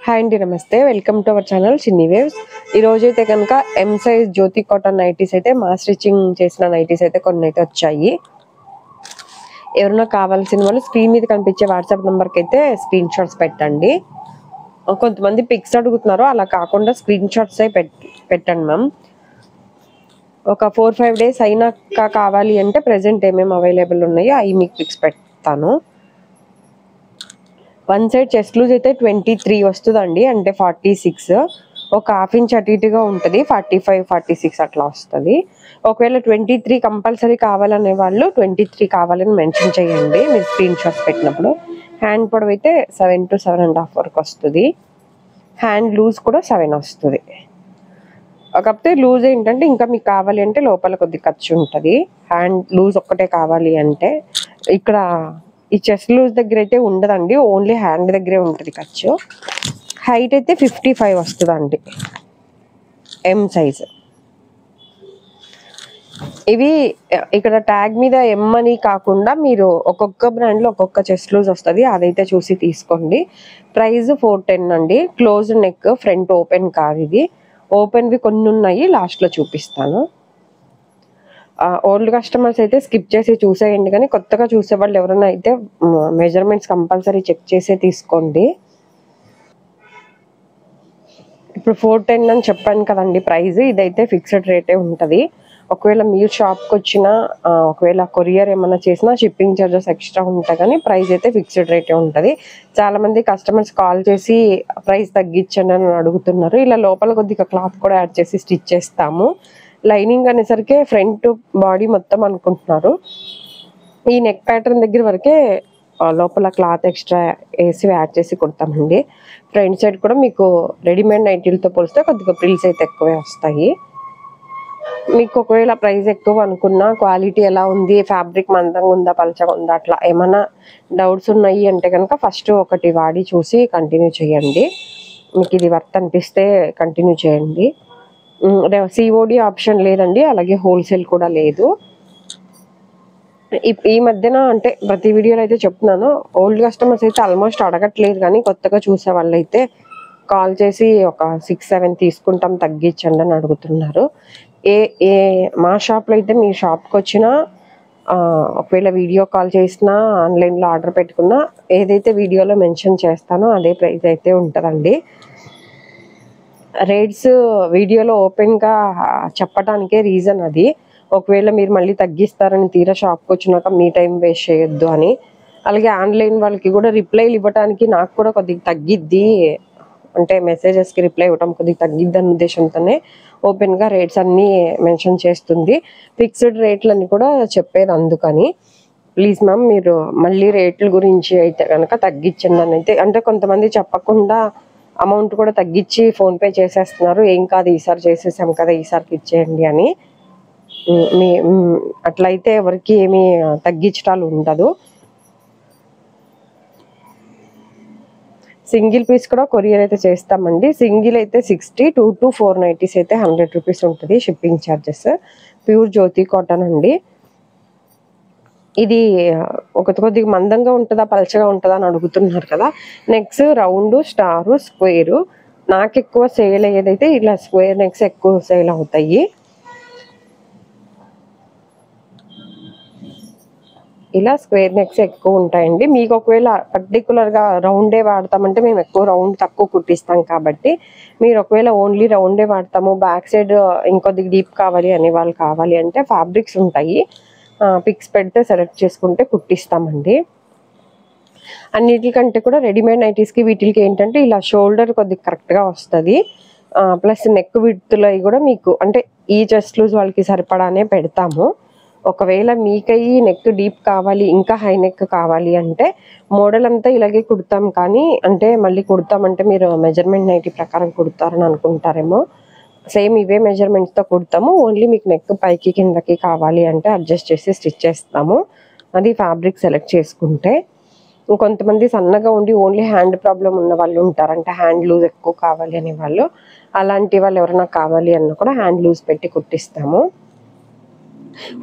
Hi అండి, నమస్తే. Welcome to our channel చిన్ని వేవ్స్. ఈ రోజు అయితే కనుక ఎం సైజ్ జ్యోతి కాటన్ నైటీస్ అయితే మా స్టిచ్చింగ్ చేసిన నైటీస్ అయితే కొన్ని అయితే వచ్చాయి. ఎవరైనా కావాల్సిన వాళ్ళు స్క్రీన్ మీద కనిపించే వాట్సాప్ నెంబర్కి అయితే స్క్రీన్ షాట్స్ పెట్టండి. కొంతమంది పిక్స్ అడుగుతున్నారు, అలా కాకుండా స్క్రీన్ షాట్స్ పెట్టండి మ్యామ్. ఒక 4-5 days అయినాక కావాలి అంటే ప్రెసెంట్ ఏమేమి అవైలబుల్ ఉన్నాయో అవి మీకు పిక్స్ పెడతాను. వన్ సైడ్ చెస్ట్ లూజ్ అయితే 23 వస్తుందండి, అంటే 46. ఒక హాఫ్ ఇంచ్ అటు ఇటుగా ఉంటుంది, 45-46 అట్లా వస్తుంది. ఒకవేళ 23 కంపల్సరీ కావాలనే వాళ్ళు 23 కావాలని మెన్షన్ చేయండి మీరు స్క్రీన్ షాట్స్ పెట్టినప్పుడు. హ్యాండ్ పొడవు అయితే 7 to 7.5 వరకు వస్తుంది. హ్యాండ్ లూజ్ కూడా 7 వస్తుంది. కాకపోతే లూజ్ ఏంటంటే ఇంకా మీకు కావాలి అంటే లోపల కొద్ది ఖర్చు ఉంటుంది. హ్యాండ్ లూజ్ ఒక్కటే కావాలి అంటే ఇక్కడ ఈ చెస్ట్ లూజ్ దగ్గర అయితే ఉండదండి, ఓన్లీ హ్యాండ్ దగ్గరే ఉంటుంది ఖర్చు. హైట్ అయితే 55 వస్తుందండి, ఎం సైజ్. ఇవి ఇక్కడ ట్యాగ్ మీద ఎం అని కాకుండా మీరు ఒక్కొక్క బ్రాండ్లో ఒక్కొక్క చెస్ట్ లూజ్ వస్తుంది, అదైతే చూసి తీసుకోండి. ప్రైస్ 410 అండి. క్లోజ్ నెక్, ఫ్రంట్ ఓపెన్ కాదు ఇది. ఓపెన్వి కొన్ని ఉన్నాయి, లాస్ట్లో చూపిస్తాను. ఓల్డ్ కస్టమర్స్ అయితే స్కిప్ చేసి చూసేయండి, కానీ కొత్తగా చూసే వాళ్ళు ఎవరైనా అయితే మెజర్మెంట్స్ కంపల్సరీ చెక్ చేసే తీసుకోండి. ఇప్పుడు 410 అని చెప్పాను కదండి ప్రైస్, ఇదైతే ఫిక్స్డ్ రేటే ఉంటుంది. ఒకవేళ మీరు షాప్కి వచ్చినా ఒకవేళ కొరియర్ ఏమైనా చేసినా షిప్పింగ్ ఛార్జెస్ ఎక్స్ట్రా ఉంటాయి, కానీ ప్రైస్ అయితే ఫిక్స్డ్ రేటే ఉంటుంది. చాలామంది కస్టమర్స్ కాల్ చేసి ప్రైస్ తగ్గించండి అని అడుగుతున్నారు. ఇలా లోపల కొద్దిగా క్లాత్ కూడా యాడ్ చేసి స్టిచ్ చేస్తాము. లైనింగ్ అనేసరికి ఫ్రంట్ బాడీ మొత్తం అనుకుంటున్నారు. ఈ నెక్ ప్యాటర్న్ దగ్గర వరకే లోపల క్లాత్ ఎక్స్ట్రా వేసి యాడ్ చేసి కుడతామండి. ఫ్రంట్ సైడ్ కూడా మీకు రెడీమేడ్ నైటీలతో పోలిస్తే కొద్దిగా ప్రిల్స్ అయితే ఎక్కువే వస్తాయి. మీకు ఒకవేళ ప్రైస్ ఎక్కువ అనుకున్నా క్వాలిటీ ఎలా ఉంది, ఫ్యాబ్రిక్ మందంగా ఉందా పలచగా ఉందా అట్లా ఏమైనా డౌట్స్ ఉన్నాయి అంటే కనుక ఫస్ట్ ఒకటి వాడి చూసి కంటిన్యూ చేయండి. మీకు ఇది వర్త్ అనిపిస్తే కంటిన్యూ చేయండి. సిఓడి ఆప్షన్ లేదండి, అలాగే హోల్సేల్ కూడా లేదు. ఈ మధ్యన అంటే ప్రతి వీడియోలో అయితే చెప్తున్నాను, ఓల్డ్ కస్టమర్స్ అయితే ఆల్మోస్ట్ అడగట్లేదు, కానీ కొత్తగా చూసే వాళ్ళు అయితే కాల్ చేసి ఒక 6-7 తీసుకుంటాం తగ్గించండి అని అడుగుతున్నారు. మా షాప్లో అయితే మీ షాప్కి వచ్చినా ఒకవేళ వీడియో కాల్ చేసినా ఆన్లైన్లో ఆర్డర్ పెట్టుకున్నా ఏదైతే వీడియోలో మెన్షన్ చేస్తానో అదే ప్రైస్ అయితే ఉంటుందండి. రేట్స్ వీడియోలో ఓపెన్గా చెప్పడానికే రీజన్ అది. ఒకవేళ మీరు మళ్ళీ తగ్గిస్తారని తీరా షాప్కి వచ్చినాక మీ టైం వేస్ట్ చేయొద్దు అని. అలాగే ఆన్లైన్ వాళ్ళకి కూడా రిప్లైలు ఇవ్వడానికి నాకు కూడా కొద్దిగా తగ్గిద్ది, అంటే మెసేజెస్కి రిప్లై ఇవ్వడం కొద్దిగా తగ్గిద్ది అనే ఉద్దేశంతోనే ఓపెన్గా రేట్స్ అన్నీ మెన్షన్ చేస్తుంది. ఫిక్స్డ్ రేట్లన్నీ కూడా చెప్పేది అందుకని. ప్లీజ్ మ్యామ్ మీరు మళ్ళీ రేట్ల గురించి అయితే కనుక తగ్గించండి అని అయితే, అంటే కొంతమంది చెప్పకుండా అమౌంట్ కూడా తగ్గించి ఫోన్పే చేసేస్తున్నారు. ఏం కాదు ఈసారి చేసేసాం కదా ఈసారికి ఇచ్చేయండి అని. అట్లయితే ఎవరికి ఏమీ తగ్గించటాలు ఉండదు. సింగిల్ పీస్ కూడా కొరియర్ అయితే చేస్తామండి. సింగిల్ అయితే 60, 2 to 4 నైటీస్ అయితే 100 రూపీస్ ఉంటుంది షిప్పింగ్ ఛార్జెస్. ప్యూర్ జ్యోతి కాటన్ అండి. ఇది కొద్దిగా మందంగా ఉంటుందా పలచగా ఉంటుందా అని అడుగుతున్నారు కదా. Next round, star, square. నాకు ఎక్కువ సేల్ అయ్యేదైతే ఇలా స్క్వేర్ నెక్స్ ఎక్కువ సేల్ అవుతాయి. ఇలా స్క్వేర్ నెక్స్ ఎక్కువ ఉంటాయండి. మీకు ఒకవేళ పర్టికులర్గా రౌండే వాడతామంటే మేము ఎక్కువ రౌండ్ తక్కువ కుట్టిస్తాం కాబట్టి, మీరు ఒకవేళ ఓన్లీ రౌండే వాడతాము బ్యాక్ సైడ్ ఇంకొద్ది డీప్ కావాలి అనే వాళ్ళు కావాలి అంటే ఫ్యాబ్రిక్స్ ఉంటాయి, పిక్స్ పెడితే సెలెక్ట్ చేసుకుంటే కుట్టిస్తామండి. అన్నిటికంటే కూడా రెడీమేడ్ నైటీస్కి వీటికి ఏంటంటే ఇలా షోల్డర్ కొద్దిగా కరెక్ట్గా వస్తుంది. ప్లస్ నెక్ విడ్త్లో కూడా మీకు అంటే ఈ చెస్ట్ లూజ్ వాళ్ళకి సరిపడానే పెడతాము. ఒకవేళ మీకయ్యి నెక్ డీప్ కావాలి ఇంకా హై నెక్ కావాలి అంటే మోడల్ అంతా ఇలాగే కుడతాం, కానీ అంటే మళ్ళీ కుడతామంటే మీరు మెజర్మెంట్ నైటీ ప్రకారం కుడతారని అనుకుంటారేమో. సేమ్ ఇవే మెజర్మెంట్స్తో కుడతాము, ఓన్లీ మీకు నెక్ పైకి కిందకి కావాలి అంటే అడ్జస్ట్ చేసి స్టిచ్ చేస్తాము. అది ఫ్యాబ్రిక్ సెలెక్ట్ చేసుకుంటే. కొంతమంది సన్నగా ఉండి ఓన్లీ హ్యాండ్ ప్రాబ్లం ఉన్న వాళ్ళు ఉంటారు, అంటే హ్యాండ్ లూజ్ ఎక్కువ కావాలి అనే వాళ్ళు. అలాంటి వాళ్ళు ఎవరైనా కావాలి అన్న కూడా హ్యాండ్ లూజ్ పెట్టి కుట్టిస్తాము.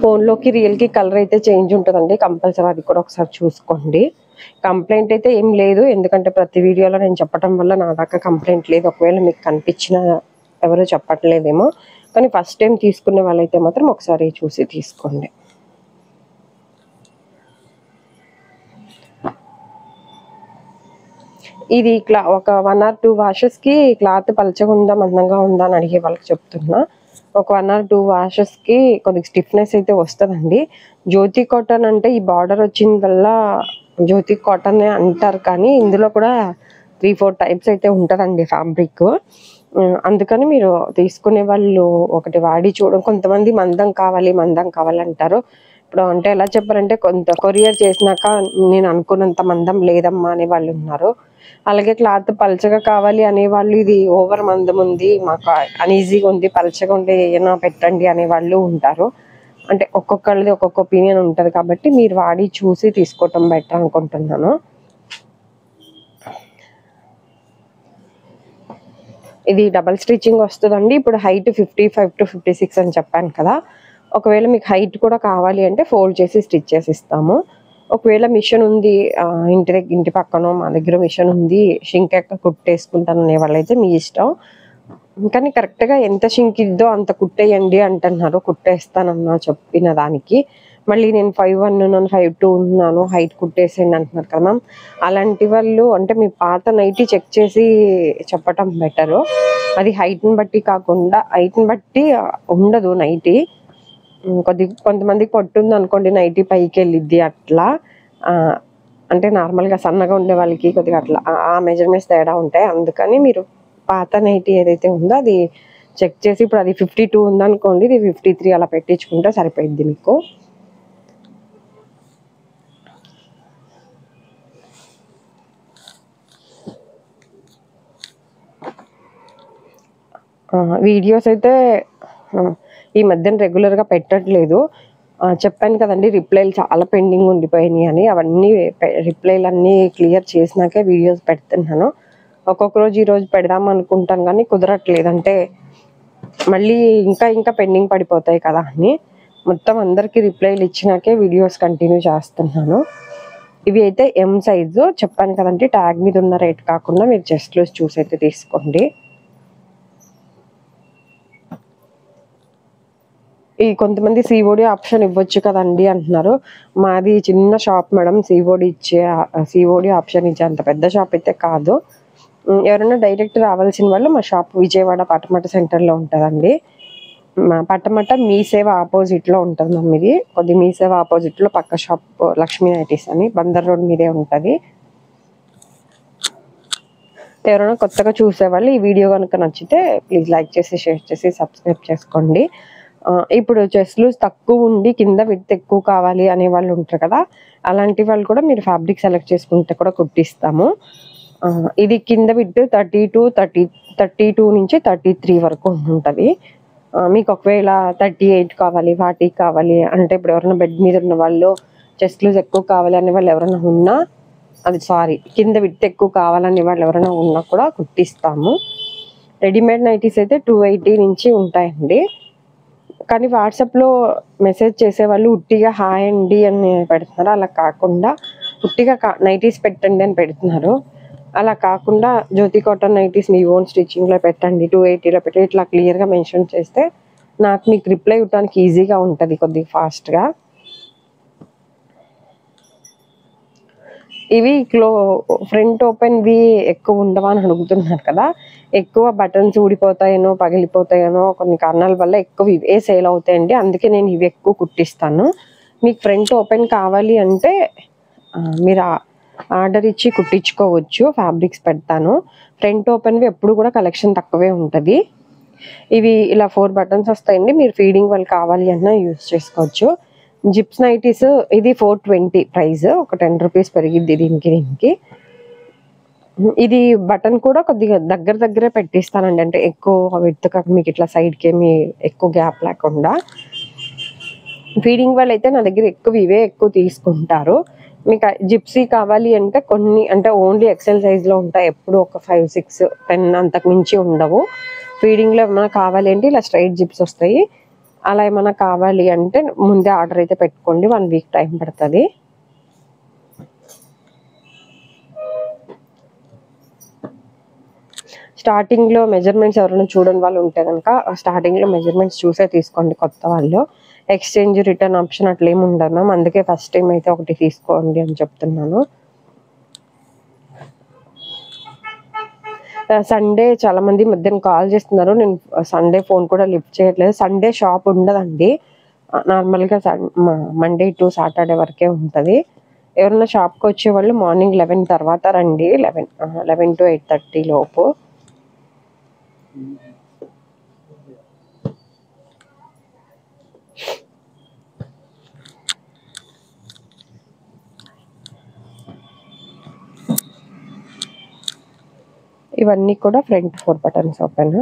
ఫోన్లోకి రియల్కి కలర్ అయితే చేంజ్ ఉంటుందండి, కంపల్సరీ అది కూడా ఒకసారి చూసుకోండి. కంప్లైంట్ అయితే ఏం లేదు, ఎందుకంటే ప్రతి వీడియోలో నేను చెప్పడం వల్ల నా దాకా కంప్లైంట్ లేదు. ఒకవేళ మీకు కనిపించిన ఎవరు చెప్పట్లేదేమో, కానీ ఫస్ట్ టైం తీసుకునే వాళ్ళైతే మాత్రం ఒకసారి చూసి తీసుకోండి. ఇది ఒక 1 or 2 వాషెస్కి క్లాత్ పలచగా ఉందా మందంగా ఉందా అని అడిగే వాళ్ళకి చెప్తున్నా. ఒక 1 or 2 వాషెస్కి కొద్దిగా స్టిఫ్నెస్ అయితే వస్తుందండి. జ్యోతి కాటన్ అంటే ఈ బార్డర్ వచ్చిందల్లా జ్యోతి కాటన్ అంటారు, కానీ ఇందులో కూడా 3-4 టైప్స్ అయితే ఉంటుందండి ఫ్యాబ్రిక్. అందుకని మీరు తీసుకునే వాళ్ళు ఒకటి వాడి కొంతమంది మందం కావాలి అంటారు. ఇప్పుడు అంటే ఎలా చెప్పారంటే, కొంత కొరియర్ చేసినాక నేను అనుకున్నంత మందం లేదమ్మా అనే వాళ్ళు ఉన్నారు. అలాగే క్లాత్ పలచగా కావాలి అనేవాళ్ళు, ఇది ఓవర్ మందం ఉంది, మాకు అన్ఈజీగా ఉంది, పలచగా ఉండే ఏమైనా పెట్టండి అనేవాళ్ళు ఉంటారు. అంటే ఒక్కొక్కళ్ళది ఒక్కొక్క ఒపీనియన్ ఉంటుంది, కాబట్టి మీరు వాడి చూసి తీసుకోవటం బెటర్ అనుకుంటున్నాను. ఇది డబల్ స్టిచ్చింగ్ వస్తుందండి. ఇప్పుడు హైట్ 55 to 56 అని చెప్పాను కదా. ఒకవేళ మీకు హైట్ కూడా కావాలి అంటే ఫోల్డ్ చేసి స్టిచ్ చేసి ఇస్తాము. ఒకవేళ మిషన్ ఉంది ఇంటి పక్కన మా దగ్గర మిషన్ ఉంది, షింక్ ఎక్క కుట్టేసుకుంటాను అనే వాళ్ళైతే మీ ఇష్టం. కానీ కరెక్ట్గా ఎంత షింక్ ఇద్దో అంత కుట్టేయండి అంటున్నారు. కుట్టేస్తానన్నా చెప్పిన దానికి మళ్ళీ నేను 5'1" ఉన్నాను, 5'2" ఉన్నాను, హైట్ కుట్టేసేయండి అంటున్నారు కదా మ్యామ్. అలాంటి వాళ్ళు అంటే మీ పాత నైటీ చెక్ చేసి చెప్పటం బెటరు. అది హైట్ని బట్టి కాకుండా, హైట్ని బట్టి ఉండదు నైటీ. కొంతమందికి పట్టుంది అనుకోండి, నైటీ పైకి వెళ్ళిద్ది అట్లా. అంటే నార్మల్గా సన్నగా ఉండే వాళ్ళకి కొద్దిగా అట్లా ఆ మెజర్మెంట్స్ తేడా ఉంటాయి. అందుకని మీరు పాత నైటీ ఏదైతే ఉందో అది చెక్ చేసి, ఇప్పుడు అది 52 ఉందనుకోండి, ఇది 53 అలా పెట్టించుకుంటే సరిపోయిద్ది మీకు. వీడియోస్ అయితే ఈ మధ్యన రెగ్యులర్గా పెట్టట్లేదు. చెప్పాను కదండి, రిప్లైలు చాలా పెండింగ్ ఉండిపోయినాయి అని. అవన్నీ రిప్లైలు అన్నీ క్లియర్ చేసినాకే వీడియోస్ పెడుతున్నాను. ఒక్కొక్క రోజు ఈరోజు పెడదాం అనుకుంటాను కానీ కుదరట్లేదు. అంటే మళ్ళీ ఇంకా పెండింగ్ పడిపోతాయి కదా అని మొత్తం అందరికీ రిప్లైలు ఇచ్చినాకే వీడియోస్ కంటిన్యూ చేస్తున్నాను. ఇవి అయితే ఎం సైజు చెప్పాను కదండి, ట్యాగ్ మీద ఉన్న రేట్ కాకుండా మీరు చెస్ట్లో చూసి అయితే తీసుకోండి. ఈ కొంతమంది సిఓడి ఆప్షన్ ఇవ్వచ్చు కదండి అంటున్నారు. మాది చిన్న షాప్ మేడం, సిఓడి ఆప్షన్ ఇచ్చే అంత పెద్ద షాప్ అయితే కాదు. ఎవరైనా డైరెక్ట్ రావాల్సిన వాళ్ళు మా షాప్ విజయవాడ పటమట సెంటర్లో ఉంటుందండి. పటమట మీ సేవ ఆపోజిట్లో ఉంటుంది మ్యామ్. ఇది కొద్ది మీ సేవ ఆపోజిట్లో పక్క షాప్ లక్ష్మీ నైటీస్ అని బందర్ రోడ్ మీదే ఉంటుంది. ఎవరైనా కొత్తగా చూసేవాళ్ళు ఈ వీడియో కనుక నచ్చితే ప్లీజ్ లైక్ చేసి, షేర్ చేసి, సబ్స్క్రైబ్ చేసుకోండి. ఇప్పుడు చెస్ట్లు తక్కువ ఉండి కింద విడ్త్ ఎక్కువ కావాలి అనే వాళ్ళు ఉంటారు కదా, అలాంటి వాళ్ళు కూడా మీరు ఫ్యాబ్రిక్ సెలెక్ట్ చేసుకుంటే కూడా కుట్టిస్తాము. ఇది కింద విడ్త్ 32 నుంచి 33 వరకు ఉంటుంది. మీకు ఒకవేళ 38 కావాలి, 40 కావాలి అంటే, ఇప్పుడు ఎవరైనా బెడ్ మీద ఉన్న వాళ్ళు చెస్ట్లు ఎక్కువ కావాలి అనే వాళ్ళు ఎవరైనా ఉన్నా, కింద విడ్త్ ఎక్కువ కావాలనే వాళ్ళు ఎవరైనా ఉన్నా కూడా కుట్టిస్తాము. రెడీమేడ్ నైటీస్ అయితే 280 నుంచి ఉంటాయండి. కానీ వాట్సాప్లో మెసేజ్ చేసేవాళ్ళు ఉట్టిగా హాయ్ అండి అని పెడుతున్నారు. అలా కాకుండా ఉట్టిగా నైటీస్ పెట్టండి అని పెడుతున్నారు. అలా కాకుండా జ్యోతి కాటన్ నైటీస్ మీ ఓన్ స్టిచ్చింగ్లో పెట్టండి, 280లో పెట్టి ఇట్లా క్లియర్గా మెన్షన్ చేస్తే నాకు మీకు రిప్లై ఇవ్వడానికి ఈజీగా ఉంటుంది, కొద్దిగా ఫాస్ట్గా. ఇవి ఫ్రంట్ ఓపెన్వి ఎక్కువ ఉండవా అని అడుగుతున్నారు కదా. ఎక్కువ బటన్స్ ఊడిపోతాయనో పగిలిపోతాయనో కొన్ని కారణాల వల్ల ఎక్కువ ఇవే సేల్ అవుతాయండి. అందుకే నేను ఇవి ఎక్కువ కుట్టిస్తాను. మీకు ఫ్రంట్ ఓపెన్ కావాలి అంటే మీరు ఆర్డర్ ఇచ్చి కుట్టించుకోవచ్చు, ఫ్యాబ్రిక్స్ పెడతాను. ఫ్రంట్ ఓపెన్వి ఎప్పుడు కూడా కలెక్షన్ తక్కువే ఉంటుంది. ఇవి ఇలా 4 బటన్స్ వస్తాయండి. మీరు ఫీడింగ్ వాళ్ళు కావాలి అన్నా యూజ్ చేసుకోవచ్చు. జిప్స్ నైటీస్ ఇది 420 ప్రైస్, ఒక 10 రూపీస్ పెరిగిద్ది దీనికి. ఇది బటన్ కూడా కొద్దిగా దగ్గరే పెట్టిస్తానండి, అంటే ఎక్కువ విడ్త్ మీకు ఇట్లా సైడ్కి ఏమి ఎక్కువ గ్యాప్ లేకుండా. ఫీడింగ్ వాళ్ళు అయితే నా దగ్గర ఇవే ఎక్కువ తీసుకుంటారు. మీకు జిప్సీ కావాలి అంటే కొన్ని, అంటే ఓన్లీ ఎక్సెల్ సైజ్లో ఉంటాయి, ఎప్పుడు ఒక 5, 6, 10 అంతకు మించి ఉండవు. ఫీడింగ్లో ఏమైనా కావాలి అంటే ఇలా స్ట్రైట్ జిప్స్ వస్తాయి. అలా ఏమైనా కావాలి అంటే ముందే ఆర్డర్ అయితే పెట్టుకోండి, 1 వీక్ టైం పడుతుంది. స్టార్టింగ్లో మెజర్మెంట్స్ ఎవరైనా చూడని వాళ్ళు ఉంటే కనుక స్టార్టింగ్లో మెజర్మెంట్స్ చూసే తీసుకోండి కొత్త వాళ్ళు. ఎక్స్చేంజ్ రిటర్న్ ఆప్షన్ అట్లా ఏమి ఉండదు మ్యామ్, అందుకే ఫస్ట్ టైం అయితే ఒకటి తీసుకోండి అని చెప్తున్నాను. సండే చాలా మంది మధ్యాహ్నం కాల్ చేస్తున్నారు, నేను సండే ఫోన్ కూడా లిఫ్ట్ చేయట్లేదు. సండే షాప్ ఉండదండి, నార్మల్గా మండే టు సాటర్డే వరకే ఉంటుంది. ఎవరైనా షాప్కి వచ్చేవాళ్ళు మార్నింగ్ 11 తర్వాత రండి, 11 to 8:30 లోపు. ఇవన్నీ కూడా ఫ్రంట్ 4 బటన్స్ ఓపెన్.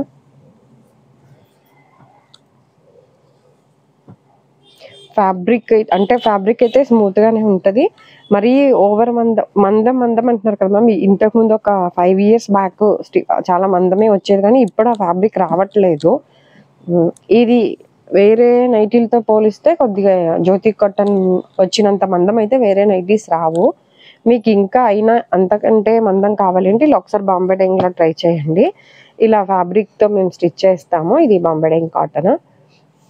ఫ్యాబ్రిక్ అయితే స్మూత్ గానే ఉంటుంది. మరీ ఓవర్ మందం అంటున్నారు కదా మ్యామ్, ఇంతకుముందు ఒక 5 years బ్యాక్ చాలా మందమే వచ్చేది, కానీ ఇప్పుడు ఆ ఫ్యాబ్రిక్ రావట్లేదు. ఇది వేరే నైటీలతో పోలిస్తే కొద్దిగా జ్యోతి కాటన్ వచ్చినంత మందం అయితే వేరే నైటీస్ రావు. మీకు ఇంకా అయినా అంతకంటే మందం కావాలంటే ఇలా ఒకసారి బాంబే డైయింగ్లో ట్రై చేయండి. ఇలా ఫ్యాబ్రిక్తో మేము స్టిచ్ చేస్తాము. ఇది బాంబే డైయింగ్ కాటన్,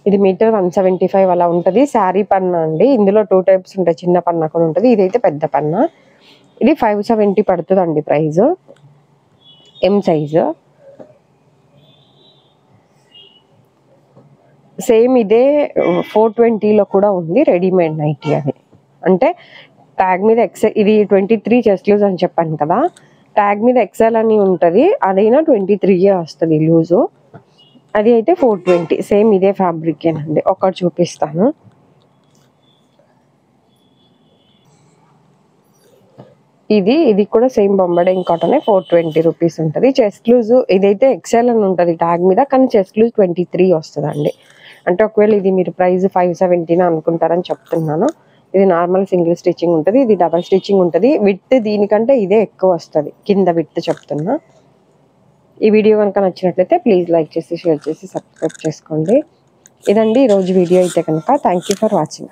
ఇది మీటర్ 175 అలా ఉంటుంది. శారీ పన్నా అండి, ఇందులో 2 types ఉంటాయి, చిన్న పన్నా కూడా ఉంటుంది, ఇదైతే పెద్ద పన్నా. ఇది 570 పడుతుందండి ప్రైస్, M సైజు. సేమ్ ఇదే 420లో కూడా ఉంది రెడీమేడ్ నైటీ. అది అంటే ట్యాగ్ మీద ఎక్సెల్, ఇది 23 చెస్ట్ లూజ్ అని చెప్పాను కదా, ట్యాగ్ మీద ఎక్సెల్ అని ఉంటుంది, అదైనా 23 వస్తుంది లూజు. అది అయితే 420, సేమ్ ఇదే ఫ్యాబ్రికేనండి. ఒకటి చూపిస్తాను. ఇది కూడా same Bombay dyeing cotton, 420 rupees ఉంటుంది. చెస్ట్ లూజ్ ఇదైతే ఎక్సెల్ అని ఉంటుంది ట్యాగ్ మీద, కానీ చెస్ట్ లూజ్ 23 వస్తుందండి. అంటే ఒకవేళ ఇది మీరు ప్రైస్ 570 అనుకుంటారని చెప్తున్నాను. ఇది నార్మల్ సింగిల్ స్టిచ్చింగ్ ఉంటుంది, ఇది డబల్ స్టిచ్చింగ్ ఉంటుంది. విత్ దీనికంటే ఇదే ఎక్కువ వస్తుంది, కింద విత్ చెప్తున్నా. ఈ వీడియో కనుక నచ్చినట్లయితే ప్లీజ్ లైక్ చేసి, షేర్ చేసి, సబ్స్క్రైబ్ చేసుకోండి. ఇదండి ఈరోజు వీడియో అయితే కనుక. Thank you for watching.